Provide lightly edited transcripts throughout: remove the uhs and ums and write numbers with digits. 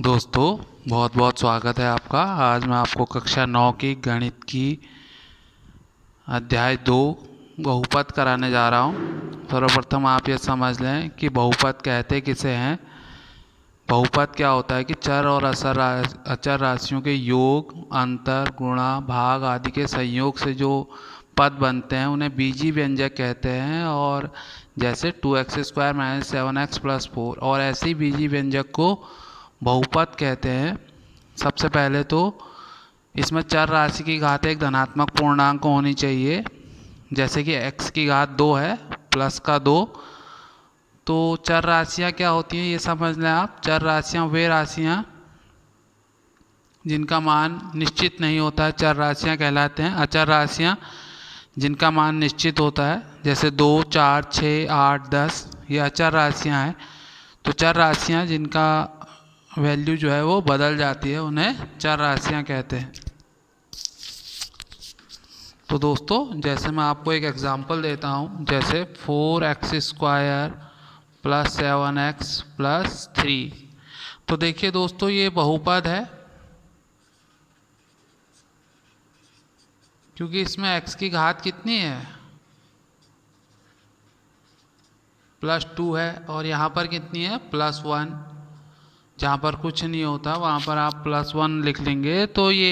दोस्तों, बहुत बहुत स्वागत है आपका। आज मैं आपको कक्षा 9 की गणित की अध्याय 2 बहुपद कराने जा रहा हूँ। सर्वप्रथम आप ये समझ लें कि बहुपद कहते किसे हैं। बहुपद क्या होता है कि चर और अचर राशियों के योग, अंतर, गुणा, भाग आदि के संयोग से जो पद बनते हैं उन्हें बीजीय व्यंजक कहते हैं। और जैसे 2x² - 7x + 4 और ऐसे ही बीजीय व्यंजक को बहुपद कहते हैं। सबसे पहले तो इसमें चर राशि की घात एक धनात्मक पूर्णांक होनी चाहिए। जैसे कि x की घात 2 है प्लस का 2। तो चर राशियाँ क्या होती हैं ये समझ लें आप। चर राशियाँ वे राशियाँ जिनका मान निश्चित नहीं होता है, चर राशियाँ कहलाते हैं। अचर राशियाँ जिनका मान निश्चित होता है, जैसे 2, 4, 6, 8, 10, ये अचर राशियाँ हैं। तो चर राशियाँ जिनका वैल्यू जो है वो बदल जाती है उन्हें चर राशियाँ कहते हैं। तो दोस्तों, जैसे मैं आपको एक एग्जांपल देता हूँ, जैसे 4x² + 7x + 3। तो देखिए दोस्तों, ये बहुपद है क्योंकि इसमें x की घात कितनी है, +2 है, और यहाँ पर कितनी है, +1। जहाँ पर कुछ नहीं होता वहाँ पर आप +1 लिख लेंगे। तो ये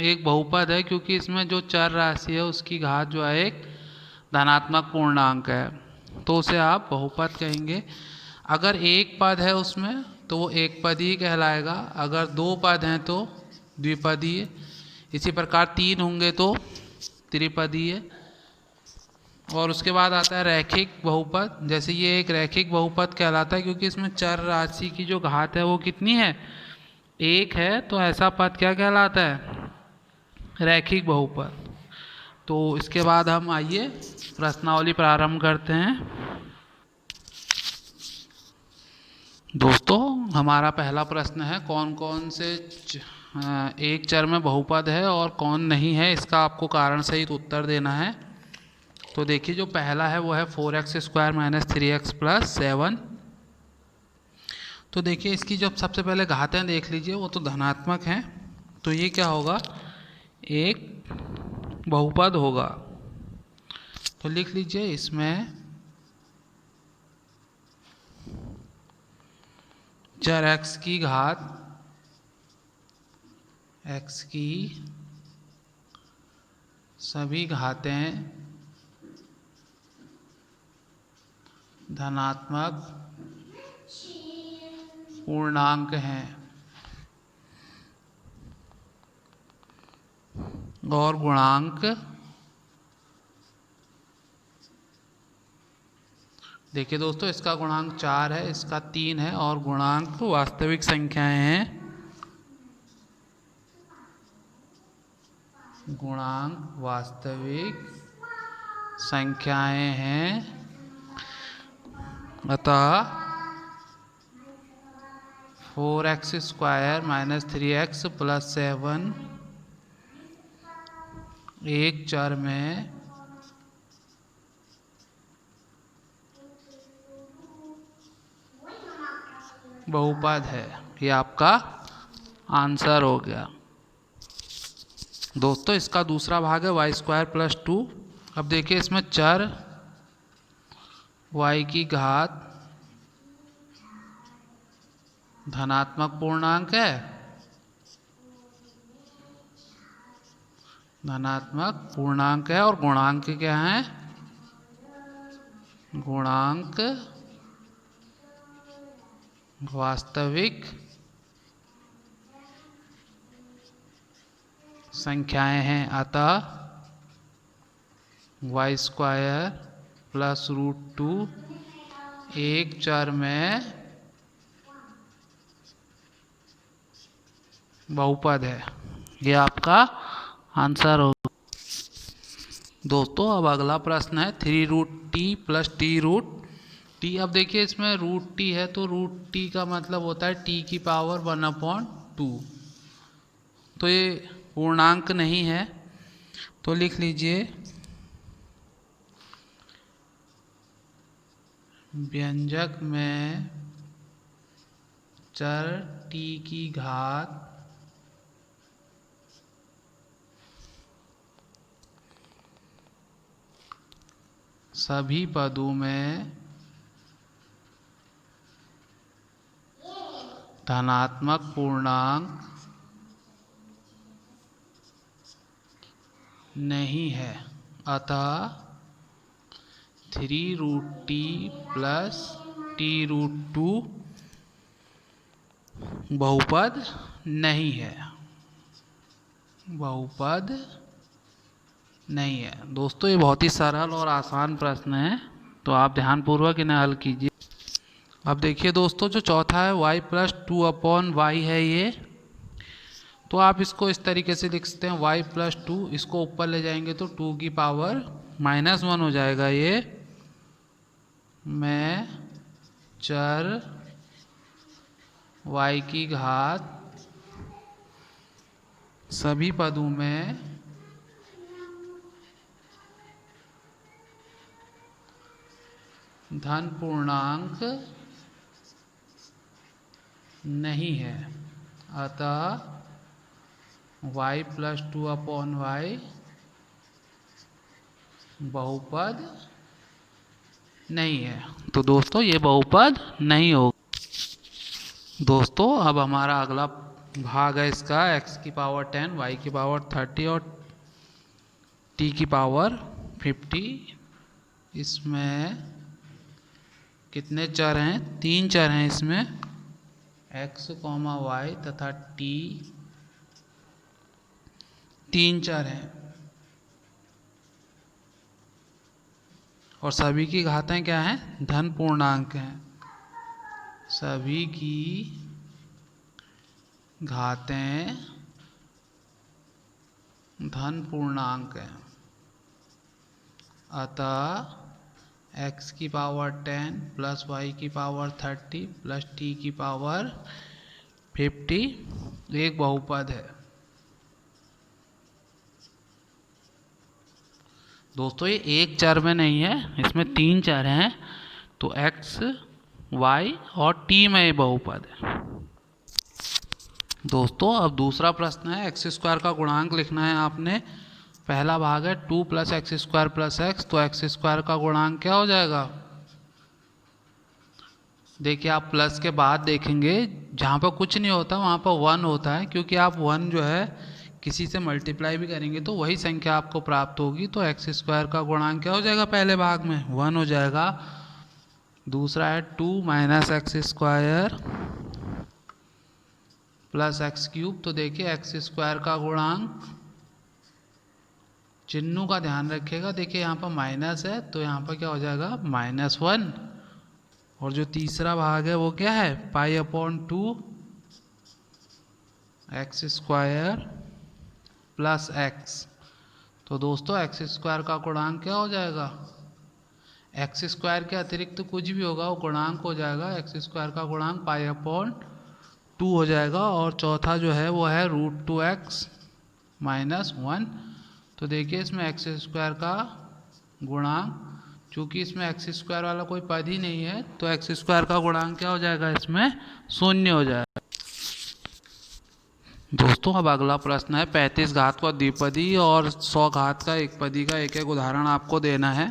एक बहुपद है क्योंकि इसमें जो चर राशि है उसकी घात जो है एक धनात्मक पूर्णांक है, तो उसे आप बहुपद कहेंगे। अगर एक पद है उसमें तो वो एक पदी कहलाएगा, अगर दो पद हैं तो द्विपदीय, इसी प्रकार 3 होंगे तो त्रिपदीय। और उसके बाद आता है रैखिक बहुपद। जैसे ये एक रैखिक बहुपद कहलाता है क्योंकि इसमें चर राशि की जो घात है वो कितनी है, 1 है, तो ऐसा पद क्या कहलाता है, रैखिक बहुपद। तो इसके बाद हम आइए प्रश्नावली प्रारंभ करते हैं। दोस्तों, हमारा पहला प्रश्न है कौन कौन से एक चर में बहुपद है और कौन नहीं है, इसका आपको कारण सहित उत्तर देना है। तो देखिए, जो पहला है वो है 4x² - 3x + 7। तो देखिए, इसकी जब सबसे पहले घातें देख लीजिए वो तो धनात्मक हैं, तो ये क्या होगा, एक बहुपद होगा। तो लिख लीजिए इसमें चर x की घात, x की सभी घातें धनात्मक पूर्णांक हैं और गुणांक, देखिए दोस्तों, इसका गुणांक 4 है, इसका 3 है, और गुणांक वास्तविक संख्याएं हैं। गुणांक वास्तविक संख्याएं हैं, अतः 4x² - 3x + 7 एक चर में बहुपद है। ये आपका आंसर हो गया। दोस्तों, इसका दूसरा भाग है y² + 2। अब देखिए, इसमें चर y की घात धनात्मक पूर्णांक है, धनात्मक पूर्णांक है, और गुणांक क्या है, गुणांक वास्तविक संख्याएं हैं, अतः y² + √2 एक चर में बहुपद है। ये आपका आंसर होगा। दोस्तों, अब अगला प्रश्न है 3√t + t√t। अब देखिए, इसमें √t है तो √t का मतलब होता है t की पावर 1/2। तो ये पूर्णांक नहीं है, तो लिख लीजिए व्यंजक में चर t की घात सभी पदों में धनात्मक पूर्णांक नहीं है, अतः 3√t प्लस t√2 बहुपद नहीं है, बहुपद नहीं है। दोस्तों ये बहुत ही सरल और आसान प्रश्न है, तो आप ध्यानपूर्वक इन्हें हल कीजिए। अब देखिए दोस्तों, जो चौथा है y प्लस 2/y है ये, तो आप इसको इस तरीके से लिख सकते हैं y प्लस 2, इसको ऊपर ले जाएंगे तो 2 की पावर -1 हो जाएगा। ये मैं चर y की घात सभी पदों में धन पूर्णांक नहीं है, अतः y प्लस 2/y बहुपद नहीं है। तो दोस्तों ये बहुपद नहीं होगा। दोस्तों अब हमारा अगला भाग है इसका, x की पावर 10, y की पावर 30 और t की पावर 50। इसमें कितने चर हैं? 3 चर हैं इसमें, x, y तथा t, 3 चर हैं और सभी की घातें क्या हैं? धन पूर्णांक हैं। सभी की घातें धन पूर्णांक हैं, अतः x की पावर 10 प्लस y की पावर 30 प्लस t की पावर 50 एक बहुपद है। दोस्तों ये एक चर में नहीं है, इसमें 3 चर हैं, तो x, y और t में ये बहुपद है। दोस्तों अब दूसरा प्रश्न है, x² का गुणांक लिखना है आपने। पहला भाग है 2 प्लस x² प्लस x, तो x² का गुणांक क्या हो जाएगा? देखिए आप प्लस के बाद देखेंगे, जहाँ पर कुछ नहीं होता वहाँ पर 1 होता है, क्योंकि आप 1 जो है किसी से मल्टीप्लाई भी करेंगे तो वही संख्या आपको प्राप्त होगी। तो x² का गुणांक क्या हो जाएगा? पहले भाग में 1 हो जाएगा। दूसरा है 2 माइनस x² प्लस x³, तो देखिए x² का गुणांक, चिन्हों का ध्यान रखिएगा, देखिए यहाँ पर माइनस है तो यहाँ पर क्या हो जाएगा? -1। और जो तीसरा भाग है वो क्या है? π/2 x² प्लस x। तो दोस्तों x² का गुणांक क्या हो जाएगा? x² के अतिरिक्त तो कुछ भी होगा वो गुणांक हो जाएगा। x² का गुणांक π/2 हो जाएगा। और चौथा जो है वो है √2x - 1। तो देखिए इसमें x² का गुणांक, चूँकि इसमें x² वाला कोई पद ही नहीं है तो x² का गुणांक क्या हो जाएगा? इसमें 0 हो जाएगा। दोस्तों अब अगला प्रश्न है, 35 घात का द्विपदी और 100 घात का एक पदी का एक एक उदाहरण आपको देना है।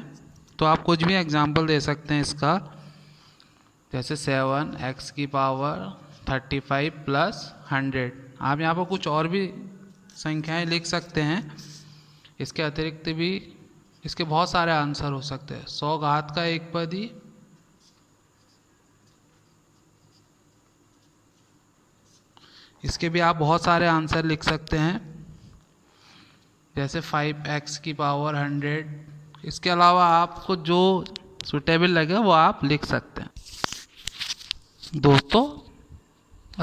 तो आप कुछ भी एग्जाम्पल दे सकते हैं इसका, जैसे 7 x की पावर 35 प्लस 100। आप यहाँ पर कुछ और भी संख्याएं लिख सकते हैं, इसके अतिरिक्त भी इसके बहुत सारे आंसर हो सकते हैं। 100 घात का एक पदी, इसके भी आप बहुत सारे आंसर लिख सकते हैं, जैसे 5x की पावर 100। इसके अलावा आपको जो सुटेबल लगे वो आप लिख सकते हैं। दोस्तों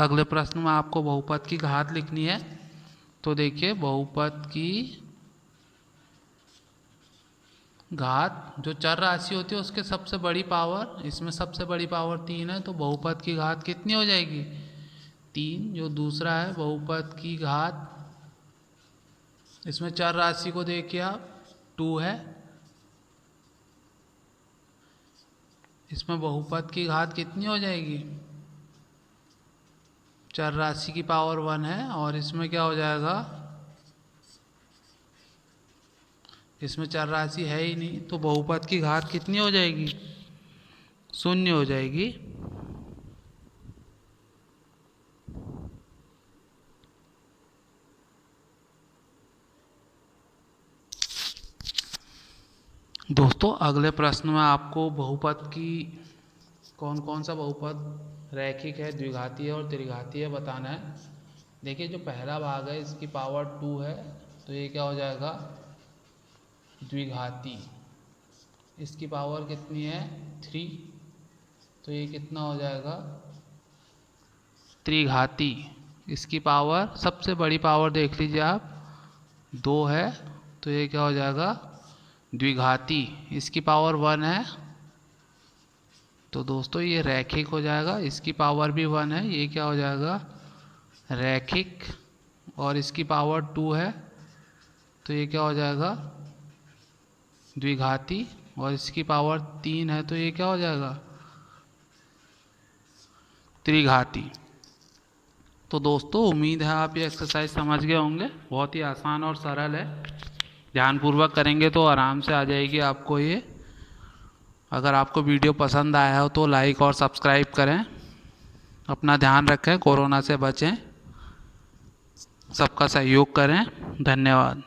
अगले प्रश्न में आपको बहुपद की घात लिखनी है। तो देखिए बहुपद की घात, जो चर राशि होती है उसके सबसे बड़ी पावर, इसमें सबसे बड़ी पावर 3 है, तो बहुपद की घात कितनी हो जाएगी? 3। जो दूसरा है बहुपद की घात, इसमें चर राशि को देखिए आप 2 है, इसमें बहुपद की घात कितनी हो जाएगी? चर राशि की पावर 1 है और इसमें क्या हो जाएगा, इसमें चर राशि है ही नहीं, तो बहुपद की घात कितनी हो जाएगी, 0 हो जाएगी। दोस्तों अगले प्रश्न में आपको बहुपद की कौन कौन सा बहुपद रैखिक है, द्विघाती है और त्रिघाती है बताना है। देखिए जो पहला भाग है इसकी पावर 2 है, तो ये क्या हो जाएगा, द्विघाती। इसकी पावर कितनी है, 3, तो ये कितना हो जाएगा, त्रिघाती। इसकी पावर, सबसे बड़ी पावर देख लीजिए आप, 2 है, तो ये क्या हो जाएगा, द्विघाती। इसकी पावर 1 है, तो दोस्तों ये रैखिक हो जाएगा। इसकी पावर भी 1 है, ये क्या हो जाएगा, रैखिक। और इसकी पावर 2 है, तो ये क्या हो जाएगा, द्विघाती। और इसकी पावर 3 है, तो ये क्या हो जाएगा, त्रिघाती। तो दोस्तों उम्मीद है आप ये एक्सरसाइज समझ गए होंगे, बहुत ही आसान और सरल है, ध्यानपूर्वक करेंगे तो आराम से आ जाएगी आपको ये। अगर आपको वीडियो पसंद आया हो तो लाइक और सब्सक्राइब करें। अपना ध्यान रखें, कोरोना से बचें, सबका सहयोग करें। धन्यवाद।